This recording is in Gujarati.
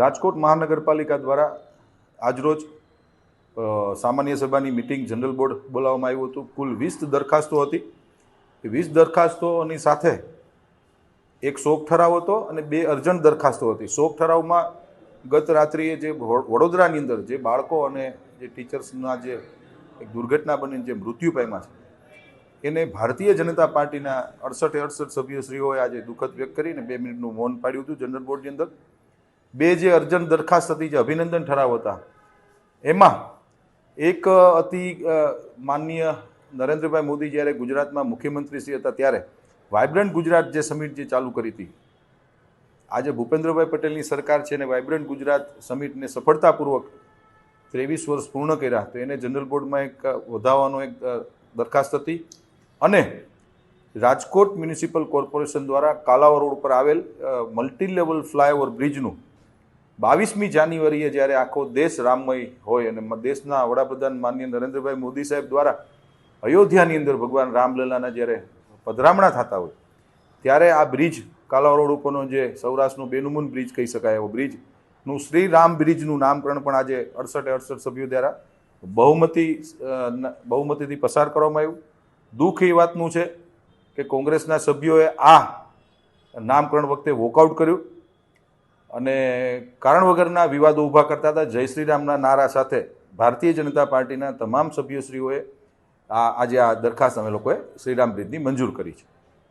રાજકોટ મહાનગરપાલિકા દ્વારા આજરોજ સામાન્ય સભાની મિટિંગ જનરલ બોર્ડ બોલાવવામાં આવ્યું હતું. કુલ 20 દરખાસ્તો હતી. એ 20 દરખાસ્તોની સાથે એક શોક ઠરાવ હતો અને 2 અર્જન્ટ દરખાસ્તો હતી. શોક ઠરાવમાં ગત રાત્રિએ જે વડોદરાની અંદર જે બાળકો અને જે ટીચર્સના જે એક દુર્ઘટના બનીને જે મૃત્યુ પામ્યા છે એને ભારતીય જનતા પાર્ટીના 68 સભ્યશ્રીઓએ આજે દુઃખદ વ્યક્ત કરીને 2 મિનિટનું મૌન પાડ્યું હતું જનરલ બોર્ડની અંદર. 2 જે અર્જન્ટ દરખાસ્ત હતી, જે અભિનંદન ઠરાવ હતા, એમાં એક હતી માનનીય નરેન્દ્રભાઈ મોદી જ્યારે ગુજરાતમાં મુખ્યમંત્રી શ્રી હતા ત્યારે વાઇબ્રન્ટ ગુજરાત જે સમિટ જે ચાલુ કરી હતી. આજે ભૂપેન્દ્રભાઈ પટેલની સરકાર છે અને વાઇબ્રન્ટ ગુજરાત સમિટને સફળતાપૂર્વક 23 વર્ષ પૂર્ણ કર્યા, તો એને જનરલ બોર્ડમાં એક વધારવાનો એક દરખાસ્ત હતી. અને રાજકોટ મ્યુનિસિપલ કોર્પોરેશન દ્વારા કાલાવા રોડ ઉપર આવેલ મલ્ટી લેવલ ફ્લાયઓવર બ્રિજનું 22મી જાન્યુઆરીએ જ્યારે આખો દેશ રામમય હોય અને દેશના વડાપ્રધાન માનનીય નરેન્દ્રભાઈ મોદી સાહેબ દ્વારા અયોધ્યાની અંદર ભગવાન રામલલાના જ્યારે પધરામણા થતા હોય ત્યારે આ બ્રિજ કાલાવા રોડ ઉપરનો જે સૌરાષ્ટ્રનું બેનુમૂન બ્રિજ કહી શકાય એવો બ્રિજનું શ્રી રામ બ્રિજનું નામકરણ પણ આજે 68 સભ્યો દ્વારા બહુમતીથી પસાર કરવામાં આવ્યું. દુઃખ એ વાતનું છે કે કોંગ્રેસના સભ્યોએ આ નામકરણ વખતે વોકઆઉટ કર્યું અને કારણ વગરના વિવાદો ઊભા કરતા હતા. જય શ્રી રામના નારા સાથે ભારતીય જનતા પાર્ટીના તમામ સભ્યશ્રીઓએ આજે આ દરખાસ્ત અમે લોકોએ શ્રીરામ બ્રિજની મંજૂર કરી છે.